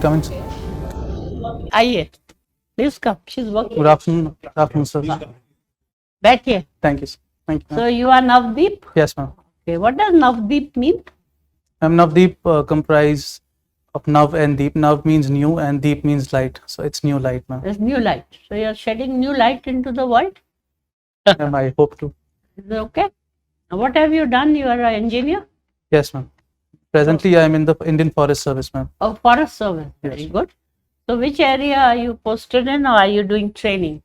come in, sir? आइए, please come. She's working. Good afternoon. Good afternoon, sir. बैठिए. Thank you, sir. Thank you, So ma'am. you are Navdeep. Yes, ma'am. Okay, what does Navdeep mean? Ma'am, Navdeep comprise of Nav and Deep. Nav means new and Deep means light. So it's new light, ma'am. There's new light. So you are shedding new light into the world. Ma'am, I hope to. Is it okay? Now, what have you done? You are an engineer. Yes, ma'am. Presently, I am in the Indian Forest Service, ma'am. Oh, Forest Service. Yes. Very good. So which area are you posted in, or are you doing training?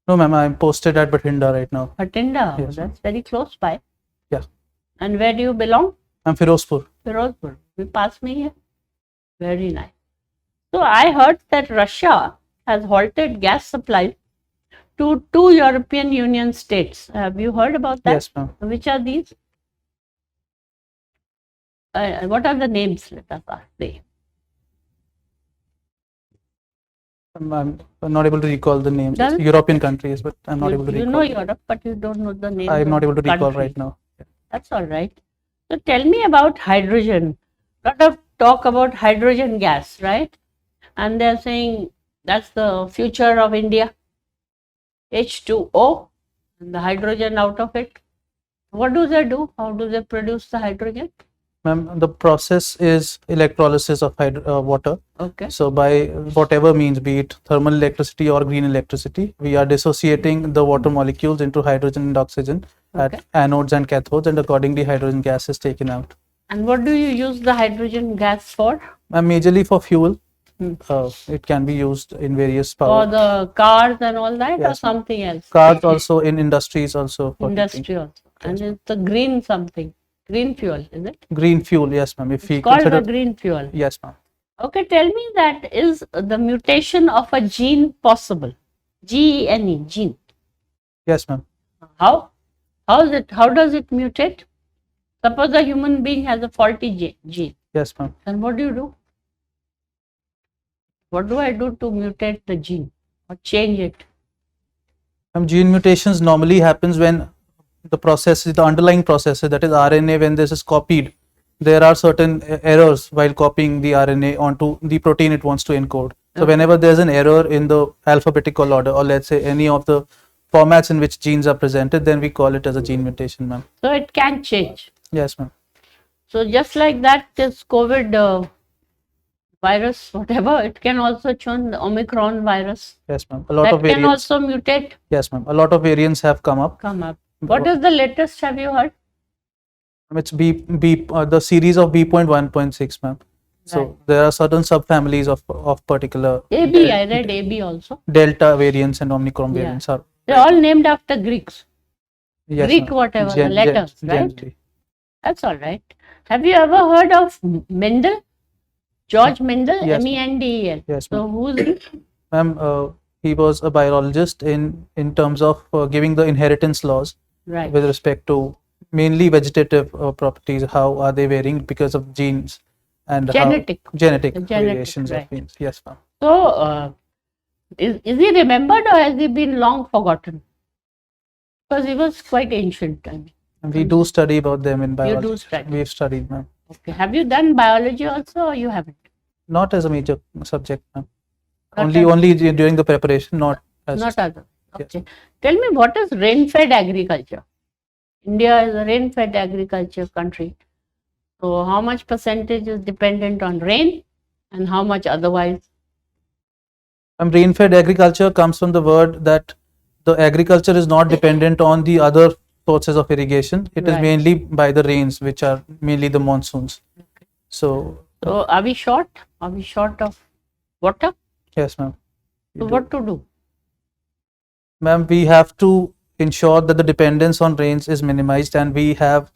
No, ma'am, I am posted at Bathinda right now. Bathinda. Yes. That's very close by. Yeah. And where do you belong? I'm Firozpur. Firozpur. We pass me here. Very nice. So I heard that Russia has halted gas supply to 2 European Union states. Have you heard about that? Yes, ma'am. Which are these? What are the names? Let us ask. I'm not able to recall the names. Doesn't- European countries, but I'm not able to You recall. know Europe, but you don't know the names. I'm not of able to recall countries. right now. That's all right. So tell me about hydrogen. Lot of talk about hydrogen gas, right? And they're saying that's the future of India. H2O and the hydrogen out of it. What do they do? How do they produce the hydrogen? Ma'am, the process is electrolysis of water. Okay. So by whatever means, be it thermal electricity or green electricity, we are dissociating the water molecules into hydrogen and oxygen Okay. at anodes and cathodes, and accordingly hydrogen gas is taken out. And what do you use the hydrogen gas for? Majorly for fuel. Hmm. It can be used in various For power the cars and all that, or Yes, ma'am. something else? cars, also in industries, also for heating. Industry also. And it's the green something. Green fuel, is it? Green fuel, yes, ma'am. If we It's called consider, the green fuel. yes, ma'am. Okay, tell me that is the mutation of a gene possible? Gene, gene. Yes, ma'am. How? How is it? How does it mutate? Suppose a human being has a faulty gene. Yes, ma'am. Then what do? What do I do to mutate the gene or change it? Gene mutations normally happens when the process is the underlying process, that is RNA, when this is copied, there are certain errors while copying the RNA onto the protein it wants to encode. So Okay. whenever there's an error in the alphabetical order, or let's say any of the formats in which genes are presented, then we call it as a gene mutation, ma'am. So it can change. Yes, ma'am. So just like that, this COVID virus, whatever, it can also change the Omicron virus. Yes, ma'am. A lot That of can variants. also mutate, Yes, ma'am. A lot of variants have come up. come up. What is the latest? Have you heard? It's the series of B.1.6, ma'am. So Right. there are certain subfamilies of particular AB, I read AB also. Delta variants and Omicron Yeah. variants are. They're all named after Greeks. Yes, Greek ma'am. whatever, the letters, right? Generally. That's all right. Have you ever heard of Mendel? George Mendel, Yes. Mendel. Yes, So ma'am. who's he? Ma'am, he was a biologist in terms of giving the inheritance laws Right. with respect to mainly vegetative properties. How are they varying because of genes and Genetic. how genetic The genetic, variations right. of genes. Yes, ma'am. So is he remembered or has he been long forgotten? Because he was quite ancient. I mean. And we do study about them in biology. do study. We've studied, ma'am. Okay. Have you done biology also or you haven't? Not as a major subject, ma'am. Not Only during the preparation, not as Not other. Yes. Okay. Tell me, what is rain-fed agriculture? India is a rain-fed agriculture country. So how much percentage is dependent on rain and how much otherwise? Rain-fed agriculture comes from the word that the agriculture is not dependent on the other sources of irrigation. It is Right. mainly by the rains, which are mainly the monsoons. So So are we short? Are we short of water? yes, ma'am. We So do. what to do? Ma'am, we have to ensure that the dependence on rains is minimized, and we have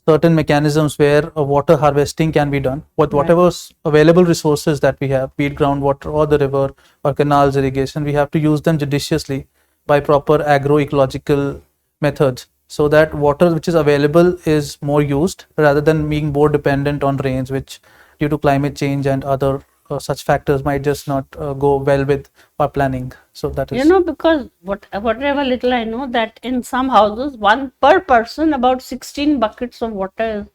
certain mechanisms where water harvesting can be done with Right. whatever available resources that we have, be it groundwater or the river or canals irrigation. We have to use them judiciously by proper agroecological methods, so that water which is available is more used rather than being more dependent on rains, which due to climate change and other such factors might just not go well with our planning. So that is, You know, because whatever little I know, that in some houses, one per person, about 16 buckets of water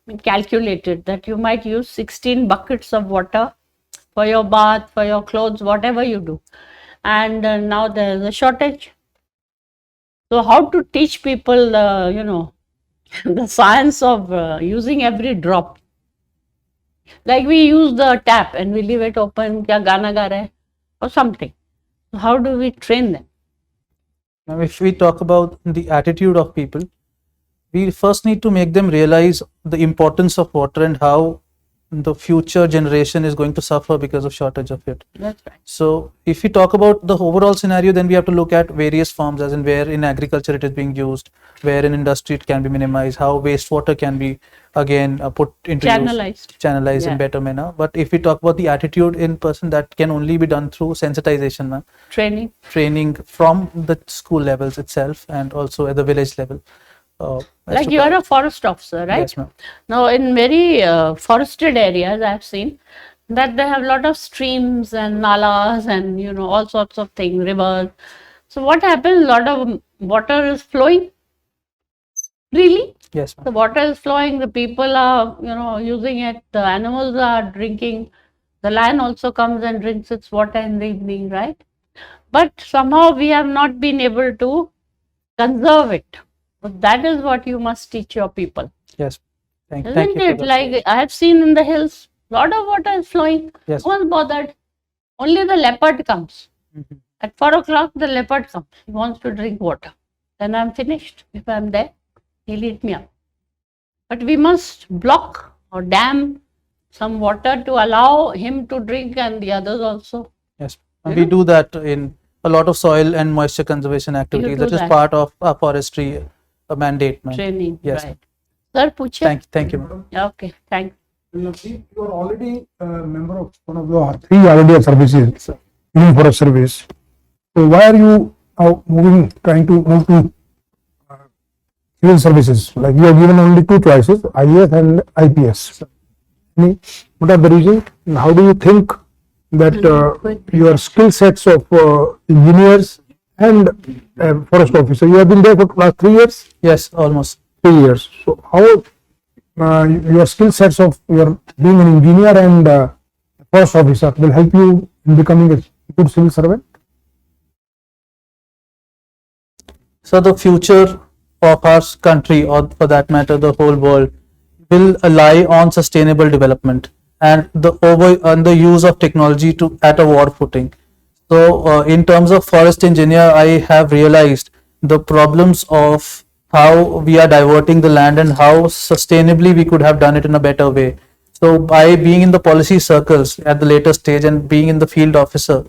is calculated, that you might use 16 buckets of water for your bath, for your clothes, whatever you do. And now there is a shortage. So how to teach people the, the science of using every drop? Like we use the tap and we leave it open, kya gana ga raha hai, or something. So how do we train them? Now, if we talk about the attitude of people, we first need to make them realize the importance of water and how the future generation is going to suffer because of shortage of it. That's right. So if we talk about the overall scenario, then we have to look at various forms, as in where in agriculture it is being used, where in industry it can be minimized, how wastewater can be again put into channelized in better manner. But if we talk about the attitude in person, that can only be done through sensitization, ma'am. Training from the school levels itself and also at the village level. Like you are a forest officer, right? Yes, ma'am. Now, in very forested areas, I have seen that they have a lot of streams and nalas and all sorts of things, rivers. So what happens? A lot of water is flowing freely. Yes, ma'am. The water is flowing. The people are using it. The animals are drinking. The lion also comes and drinks its water in the evening, right? But somehow we have not been able to conserve it. But that is what you must teach your people. Yes. Thank you. Isn't it? Like I have seen in the hills, lot of water is flowing. Yes. No one's bothered. Only the leopard comes. At 4 o'clock, the leopard comes. He wants to drink water. Then I'm finished. If I'm there, he'll eat me up. But we must block or dam some water to allow him to drink and the others also. Yes. And we do that in a lot of soil and moisture conservation activities. That is part of our forestry mandate, ma'am. Training, yes. Right. Sir, puche. Thank you, ma'am. Okay, thank you. Navdeep, you are already a member of one of the 3 RDA services, Union Forest Service. So why are you now trying to move to civil services? Like you are given only 2 choices, IAS and IPS. What are the reasons? And how do you think that your skill sets of engineers and forest officer, you have been there for last 3 years? Yes, almost 3 years. So how your skill sets of your being an engineer and forest officer will help you in becoming a good civil servant? So the future of our country, or for that matter the whole world, will lie on sustainable development and the use of technology at a war footing. So in terms of forest engineer, I have realized the problems of how we are diverting the land and how sustainably we could have done it in a better way. So by being in the policy circles at the later stage and being as a field officer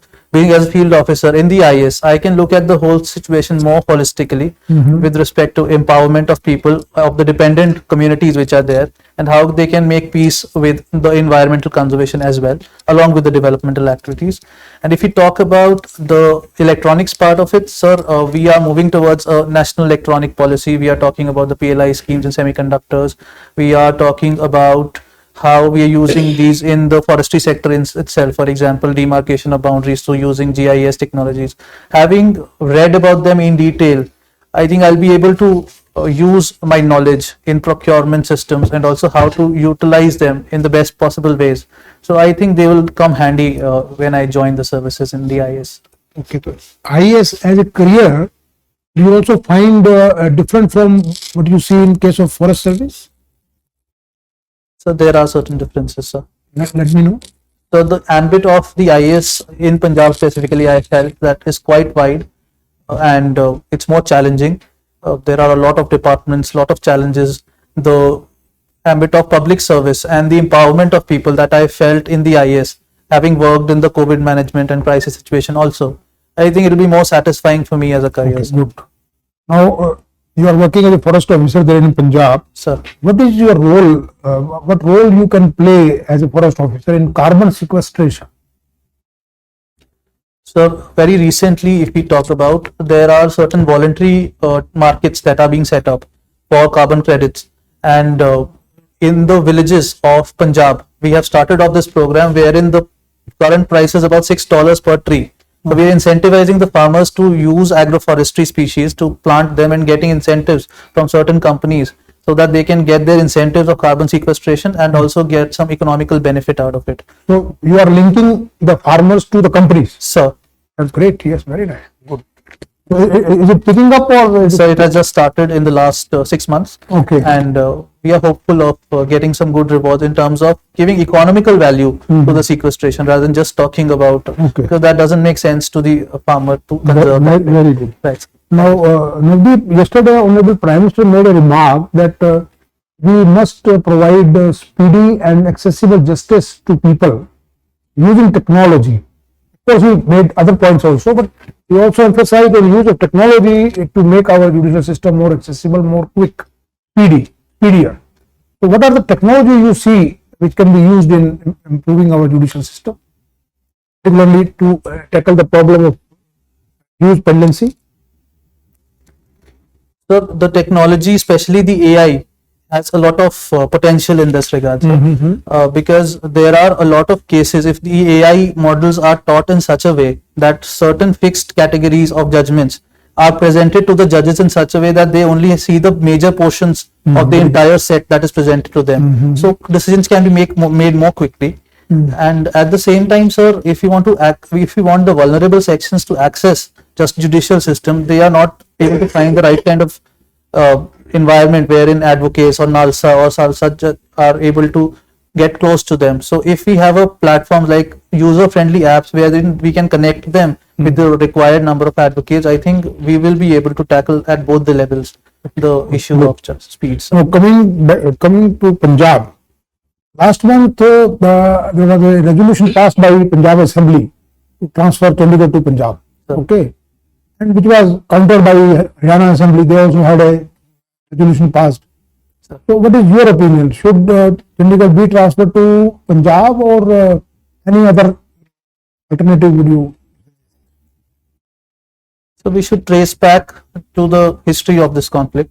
in the IAS, I can look at the whole situation more holistically with respect to empowerment of people, of the dependent communities which are there, and how they can make peace with the environmental conservation as well, along with the developmental activities. And if we talk about the electronics part of it, sir, we are moving towards a national electronic policy. We are talking about the PLI schemes in semiconductors. We are talking about how we are using these in the forestry sector itself, for example, demarcation of boundaries through using GIS technologies. Having read about them in detail, I think I'll be able to use my knowledge in procurement systems and also how to utilize them in the best possible ways. So I think they will come handy when I join the services in the IAS. Okay, so IAS as a career, do you also find different from what you see in case of forest service? So there are certain differences, sir. Let me know. So the ambit of the IAS in Punjab specifically, I felt that is quite wide and it's more challenging. There are a lot of departments, lot of challenges. The ambit of public service and the empowerment of people that I felt in the IAS, having worked in the COVID management and crisis situation also, I think it will be more satisfying for me as a career. Okay, good. Now, you are working as a forest officer there in Punjab. Sir, what is your role? What role you can play as a forest officer in carbon sequestration? So very recently, if we talk about, there are certain voluntary markets that are being set up for carbon credits, and in the villages of Punjab, we have started off this program wherein the current price is about $6 per tree. So we are incentivizing the farmers to use agroforestry species to plant them and getting incentives from certain companies so that they can get their incentives of carbon sequestration and also get some economical benefit out of it. So you are linking the farmers to the companies. So, That's great. Yes, very nice. Good. So, is it picking up or? so it has just started in the last 6 months. Okay. And we are hopeful of getting some good rewards in terms of giving economical value to the sequestration rather than just talking about, because that doesn't make sense to the farmer to conserve. Very good. Right. Now, Navdeep, yesterday Honorable Prime Minister made a remark that we must provide speedy and accessible justice to people using technology. Of course, he made other points also, but he also emphasized the use of technology to make our judicial system more accessible, more quick, speedier. So, what are the technology you see which can be used in improving our judicial system, particularly to tackle the problem of huge pendency? So the technology, especially the AI, has a lot of potential in this regard, sir. Because there are a lot of cases, if the AI models are taught in such a way that certain fixed categories of judgments are presented to the judges in such a way that they only see the major portions of the entire set that is presented to them. So decisions can be made more quickly. And at the same time, sir, if you want the vulnerable sections to access just judicial system, they are not able to find the right kind of environment wherein advocates or NALSA or SALSA are able to get close to them. So if we have a platform like user-friendly apps wherein we can connect them with the required number of advocates, I think we will be able to tackle at both the levels the issue of just speed. Now, coming to Punjab, last month there was a resolution passed by Punjab Assembly to transfer Chandigarh to Punjab. Okay, and which was countered by Haryana Assembly. They also had a resolution passed. So, what is your opinion? Should Chandigarh be transferred to Punjab or any other alternative would you? So we should trace back to the history of this conflict.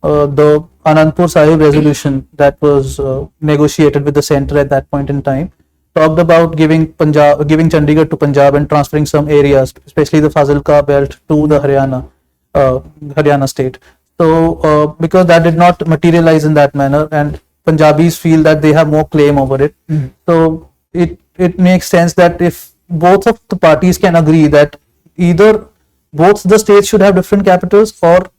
The Anandpur Sahib resolution that was negotiated with the centre at that point in time talked about giving Chandigarh to Punjab and transferring some areas, especially the Fazilka belt, to the Haryana state. So because that did not materialize in that manner, and Punjabis feel that they have more claim over it, so it makes sense that if both of the parties can agree that either both the states should have different capitals, or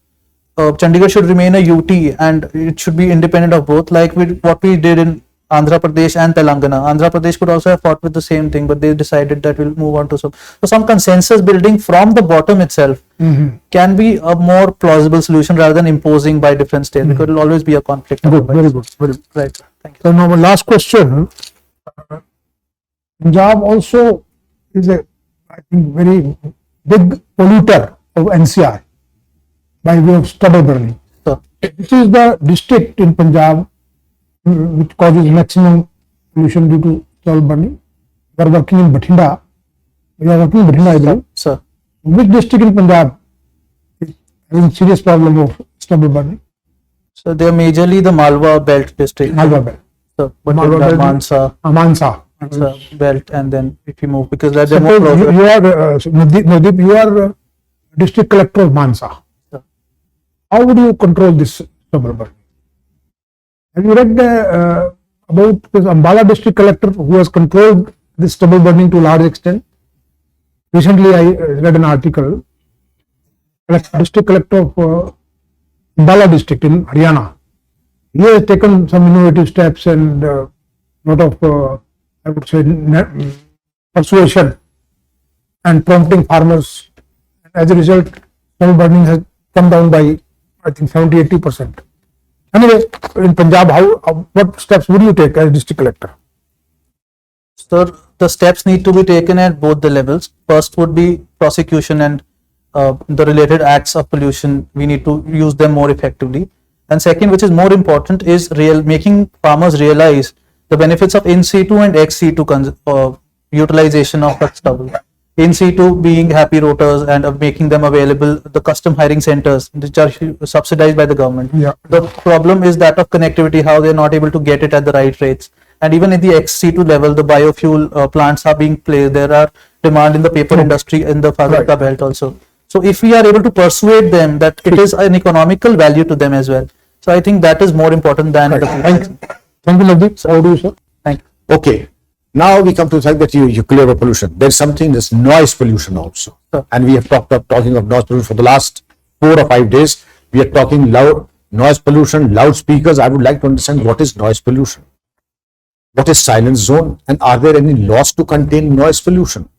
Chandigarh should remain a UT and it should be independent of both, like what we did in Andhra Pradesh and Telangana. Andhra Pradesh could also have fought with the same thing, but they decided that we'll move on to some consensus building from the bottom itself can be a more plausible solution rather than imposing by different states, because it will always be a conflict. Good, very good. Right. Thank you. So now my last question. Punjab also is a, I think, very big polluter of NCR by way of stubble burning. So, This is the district in Punjab which causes maximum pollution due to stubble burning. We are working in Bathinda. I believe. sir. Which district in Punjab is having serious problem of stubble burning? So they are majorly the Malwa belt district. Malwa belt. So, but Malwa belt. Mansa Mansa. belt, and then if you move, because that they're more Suppose closer. you are Navdeep, you are district collector of Mansa. Sir. How would you control this stubble burning? Have you read about this Ambala district collector who has controlled this stubble burning to a large extent? Recently, I read an article. District collector of Ambala district in Haryana. He has taken some innovative steps and lot of, I would say, persuasion and prompting farmers. As a result, stubble burning has come down by, I think, 70-80%. Anyway, in Punjab, what steps would you take as district collector? So the steps need to be taken at both the levels. First would be prosecution and the related acts of pollution. We need to use them more effectively. And second, which is more important, is making farmers realize the benefits of in situ and ex situ utilization of that stubble. In situ being happy rotors and making them available, the custom hiring centers which are subsidized by the government. Yeah. The problem is that of connectivity, how they are not able to get it at the right rates. And even at the ex situ level, the biofuel plants are being placed. There are demand in the paper industry in the Fazilka belt also. So if we are able to persuade them that it is an economical value to them as well, So I think that is more important than the Thank you, Navdeep. How do you, sir? Thank you. Okay. Now we come to the fact that you clear up pollution. There's something that's noise pollution also. Sure. And we have talking of noise pollution for the last 4 or 5 days. We are talking noise pollution, loudspeakers. I would like to understand what is noise pollution. What is silence zone? And are there any laws to contain noise pollution?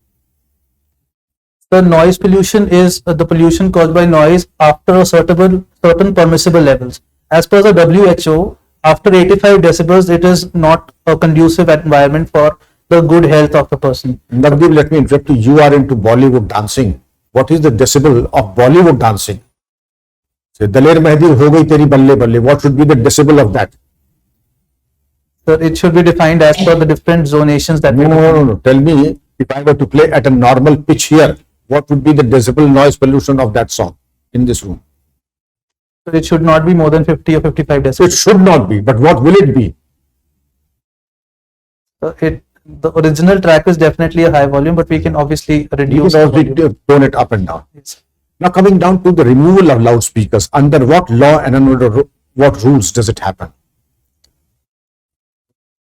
The noise pollution is the pollution caused by noise after a certain permissible levels. As per the WHO, after 85 decibels, it is not a conducive environment for the good health of the person. Navdeep, let me interrupt you. You are into Bollywood dancing. What is the decibel of Bollywood dancing? Say, Daler Mehdi ho gayi teri balle balle. What should be the decibel of that? So it should be defined as per the different zonations that No. Tell me, if I were to play at a normal pitch here, what would be the decibel noise pollution of that song in this room? So it should not be more than 50 or 55 It decibels. should not be, but what will it be? So the original track is definitely a high volume, but we can obviously You reduce can the also volume. tone it up and down. Yes. Now coming down to the removal of loudspeakers, under what law and under what rules does it happen?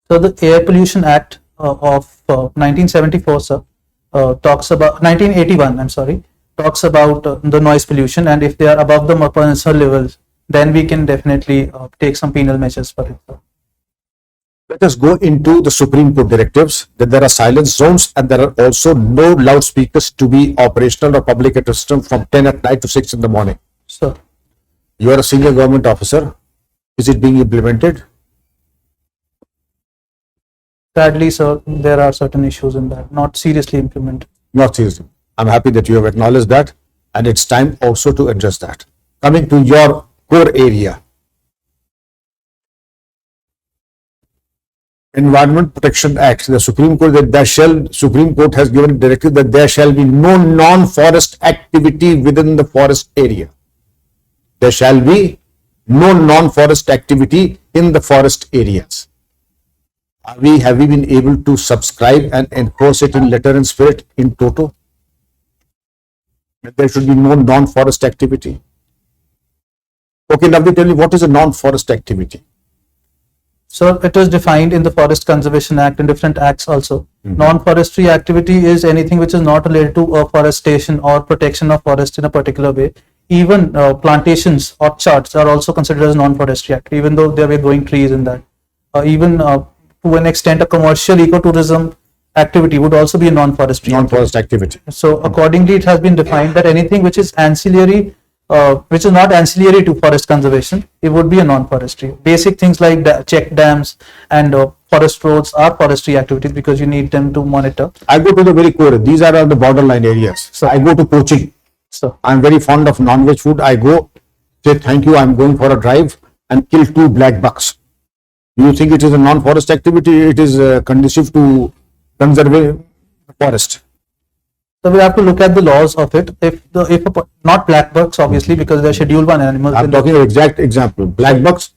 So the Air Pollution Act of 1974, sir, talks about 1981. I'm sorry, talks about the noise pollution, and if they are above the permissible levels, then we can definitely take some penal measures for it. Sir. Let us go into the Supreme Court directives that there are silence zones and there are also no loudspeakers to be operational or public at system from 10 at night to 6 in the morning. So You are a senior government officer. Is it being implemented? sadly, sir, there are certain issues in that, not seriously implemented. Not seriously. I'm happy that you have acknowledged that, and it's time also to address that. Coming to your core area, Environment Protection Act, the Supreme Court Supreme Court has given a directive that there shall be no non-forest activity within the forest area. There shall be no non-forest activity in the forest areas. Have we been able to subscribe and enforce it in letter and spirit in toto? That there should be no non-forest activity. Okay, Navdeep, tell me, what is a non-forest activity? So it is defined in the Forest Conservation Act and different acts also. Non-forestry activity is anything which is not related to afforestation or protection of forest in a particular way. Even plantations, orchards are also considered as non-forestry activity, even though they were growing trees in that. Even to an extent, a commercial ecotourism activity would also be a non-forestry. Non-forest activity. So accordingly, it has been defined that anything which is ancillary, which is not ancillary to forest conservation, it would be a non-forestry. Basic things like check dams and forest roads are forestry activities because you need them to monitor. I go to the very core. These are the borderline areas. So- I go to poaching. So I'm very fond of non-veg food. I go, say thank you, I'm going for a drive and kill 2 black bucks. Do you think it is a non-forest activity? It is conducive to conserve forest. So we have to look at the laws of it. Not black bucks, obviously, because they're Schedule 1 animals. I'm talking of exact example. Black bucks,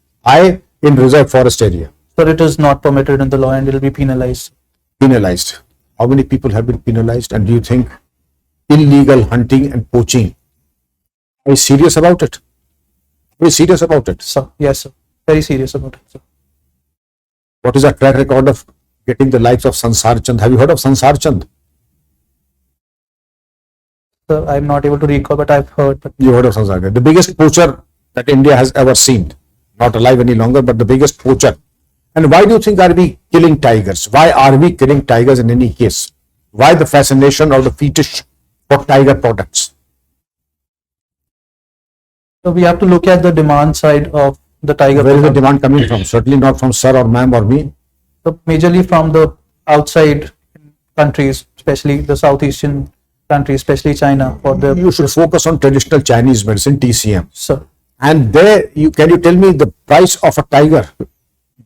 in reserve forest area, So it is not permitted in the law and it will be penalized. penalized. How many people have been penalized? And do you think illegal hunting and poaching, are you serious about it? Are you serious about it? So yes, sir. Very serious about it. Sir. What is our track record of getting the likes of Sansar Chand? Have you heard of Sansar Chand? Sir, I'm not able to recall, but I've heard. But You heard of Sansar Chand, the biggest poacher that India has ever seen. Not alive any longer, but the biggest poacher. And why do you think are we killing tigers? Why are we killing tigers in any case? Why the fascination or the fetish for tiger products? so we have to look at the demand side of the tiger. Where is the product. demand coming from? Certainly not from sir or ma'am or me. So majorly from the outside countries, especially the southeastern countries, especially China. For the You should focus on traditional Chinese medicine, TCM. sir. And there, can you tell me the price of a tiger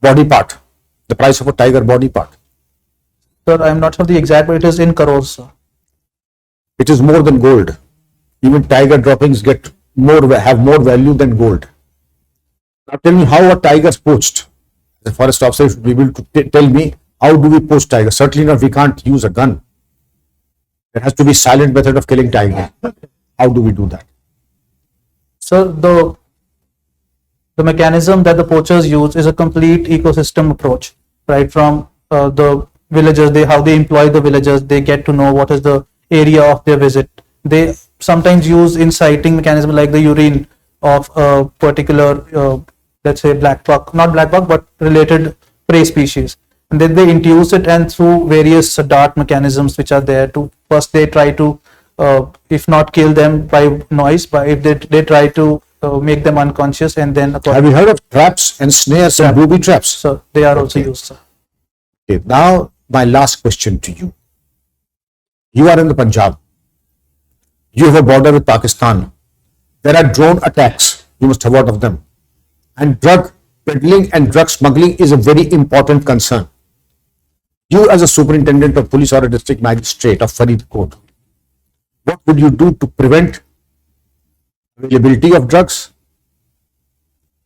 body part? The price of a tiger body part. Sir, I'm not sure the exact, but it is in crores, sir. It is more than gold. Even tiger droppings have more value than gold. Now tell me how a tiger is poached. The forest officer should be able to tell me how do we poach tiger. Certainly not, we can't use a gun. There has to be silent method of killing tiger. How do we do that? So the mechanism that the poachers use is a complete ecosystem approach, right? From the villagers, how they employ the villagers, they get to know what is the area of their visit. They sometimes use inciting mechanism like the urine of a particular, let's say not black buck, but related prey species. And then they induce it, and through various dart mechanisms which are there, to first they try to, if not kill them by noise, but if they try to make them unconscious, and then Have you heard of traps and snares and booby traps? so they are also used, sir. Okay, now my last question to you. You are in the Punjab. You have a border with Pakistan. There are drone attacks. You must have heard of them. And drug peddling and drug smuggling is a very important concern. You as a superintendent of police or a district magistrate of Faridkot, what would you do to prevent availability of drugs,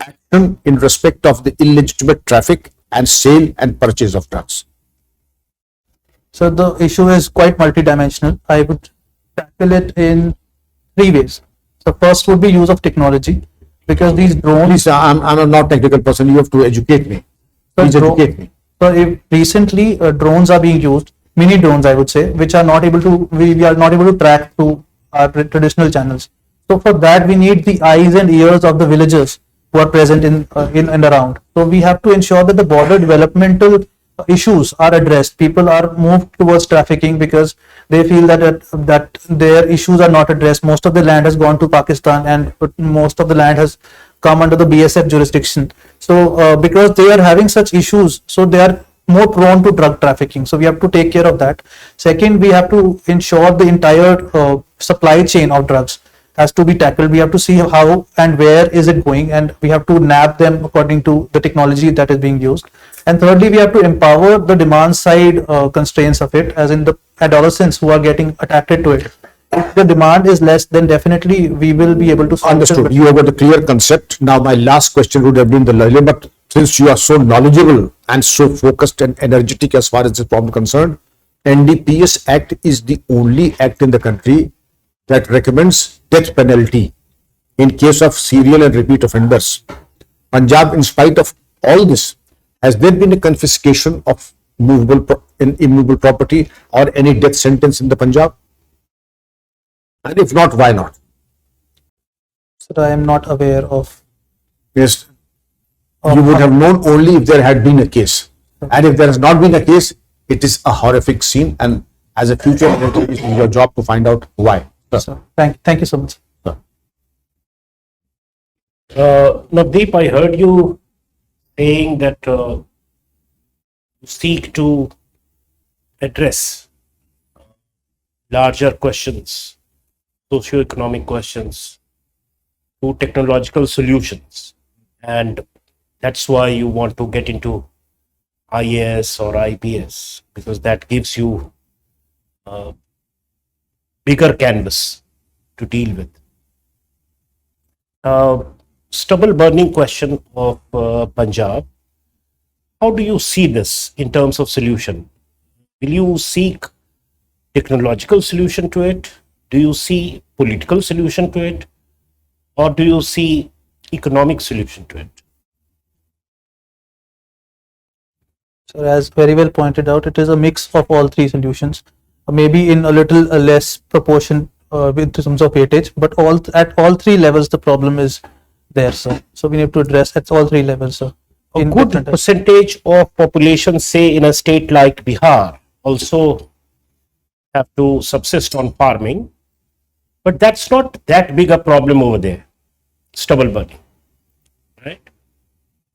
action in respect of the illegitimate traffic and sale and purchase of drugs? So the issue is quite multidimensional. I would tackle it in 3 ways. So first would be use of technology, because these drones. Please, I'm a not technical person. You have to educate me. Please educate me. So if recently drones are being used, mini drones I would say, which are not able to, we are not able to track through our traditional channels. So for that we need the eyes and ears of the villagers who are present in and around. So we have to ensure that the border developmental issues are addressed. People are moved towards trafficking because they feel that their issues are not addressed. Most of the land has gone to Pakistan, and most of the land has come under the BSF jurisdiction. So because they are having such issues, so they are more prone to drug trafficking. So we have to take care of that. Second, we have to ensure the entire supply chain of drugs has to be tackled. We have to see how and where is it going, and we have to nab them according to the technology that is being used. And thirdly, we have to empower the demand side constraints of it, as in the adolescents who are getting attracted to it. If the demand is less, then definitely we will be able to. Understood. You have got a clear concept. Now, my last question would have been the earlier, but since you are so knowledgeable and so focused and energetic as far as this problem is concerned, NDPS Act is the only act in the country that recommends death penalty in case of serial and repeat offenders. Punjab, in spite of all this, has there been a confiscation of immovable property or any death sentence in the Punjab? And if not, why not? So I am not aware of. Yes, you would have known only if there had been a case. And if there has not been a case, it is a horrific scene. And as a future editor, it is your job to find out why. So thank you so much. Navdeep, I heard you saying that you seek to address larger questions, socio-economic questions, to technological solutions, and that's why you want to get into IAS or IPS, because that gives you a bigger canvas to deal with. Stubble burning question of Punjab. How do you see this in terms of solution? Will you seek technological solution to it? Do you see political solution to it? Or do you see economic solution to it? So as very well pointed out, it is a mix of all three solutions, maybe in a little less proportion in terms of weightage, but at all three levels the problem is there, sir. So we need to address at all three levels, sir. A good percentage of population, say in a state like Bihar, also have to subsist on farming, but that's not that big a problem over there, stubble burning, right?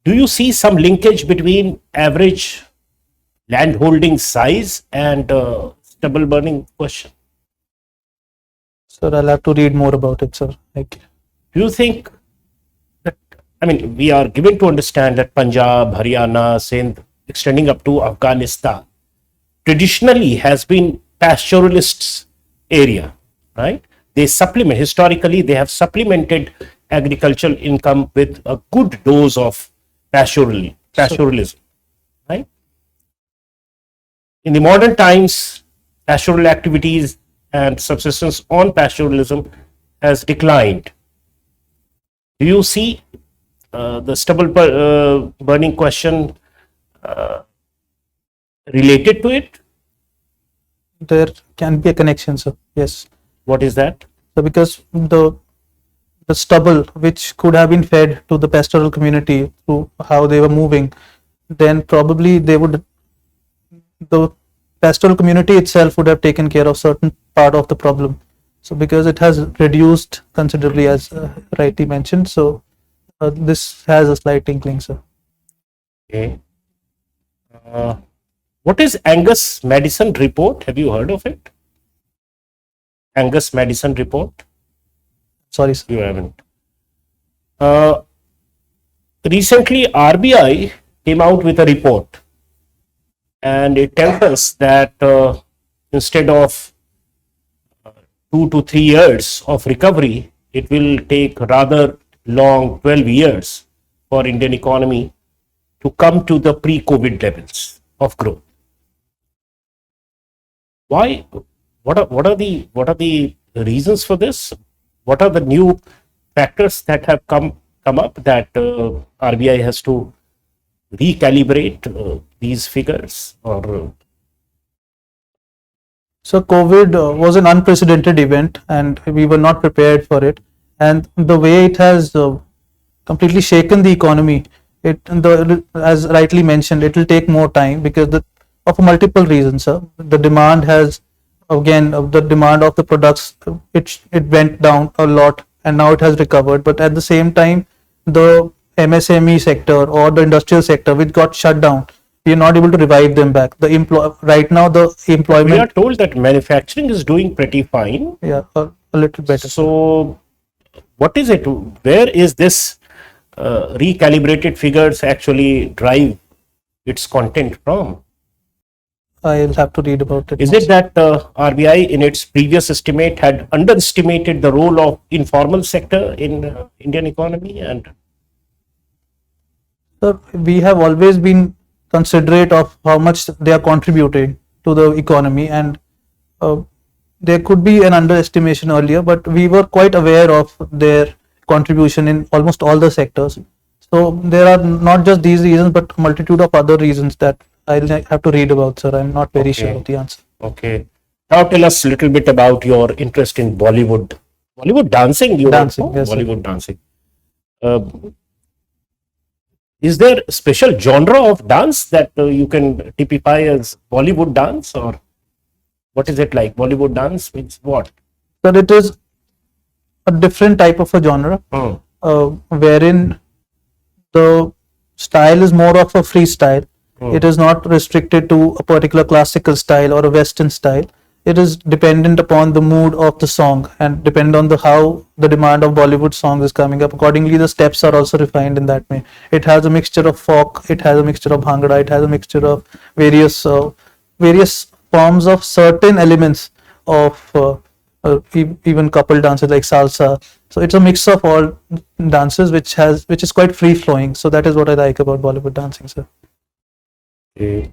Do you see some linkage between average land holding size and stubble burning question? Sir, I'll have to read more about it, sir. Do you think that, I mean, we are given to understand that Punjab, Haryana, Sindh, extending up to Afghanistan, traditionally has been pastoralists area, right? They supplement, historically, they have supplemented agricultural income with a good dose of pastoralism, right? In the modern times, pastoral activities and subsistence on pastoralism has declined. Do you see the stubble burning question related to it? There can be a connection, sir. Yes. What is that? So because the stubble which could have been fed to the pastoral community through how they were moving, then probably the pastoral community itself would have taken care of certain part of the problem. So because it has reduced considerably, as rightly mentioned, so this has a slight inkling, sir. Okay. What is Angus Madison report? Have you heard of it? Angus Madison report? Sorry, sir. You haven't. Recently, RBI came out with a report, and it tells us that instead of 2 to 3 years of recovery, it will take rather long, 12 years for Indian economy to come to the pre-COVID levels of growth. Why? What are the reasons for this? What are the new factors that have come up that RBI has to recalibrate these figures? Or So COVID was an unprecedented event, and we were not prepared for it. And the way it has completely shaken the economy, as rightly mentioned, it will take more time because of multiple reasons. The demand has, again, the demand of the products, it went down a lot, and now it has recovered. But at the same time, the MSME sector or the industrial sector, which got shut down, we are not able to revive them back. Right now, the employment. we are told that manufacturing is doing pretty fine. Yeah, a little better. So, what is it? Where is this recalibrated figures actually drive its content from? I'll have to read about it. Is it that RBI in its previous estimate had underestimated the role of informal sector in Indian economy? And Sir, we have always been considerate of how much they are contributing to the economy, and there could be an underestimation earlier, but we were quite aware of their contribution in almost all the sectors. So there are not just these reasons, but multitude of other reasons that I'll have to read about, sir. I'm not very sure of the answer. okay, now tell us a little bit about your interest in Bollywood dancing. Dancing, yes, sir. Bollywood dancing. Is there a special genre of dance that you can typify as Bollywood dance, or what is it like? Bollywood dance means what? Sir, it is a different type of a genre, wherein the style is more of a freestyle. It is not restricted to a particular classical style or a Western style. It is dependent upon the mood of the song and depend on how the demand of Bollywood songs is coming up. Accordingly, the steps are also refined in that way. It has a mixture of folk, it has a mixture of bhangra, it has a mixture of various forms of certain elements of even couple dances like salsa. So it's a mix of all dances which is quite free flowing. So that is what I like about Bollywood dancing, sir. Okay.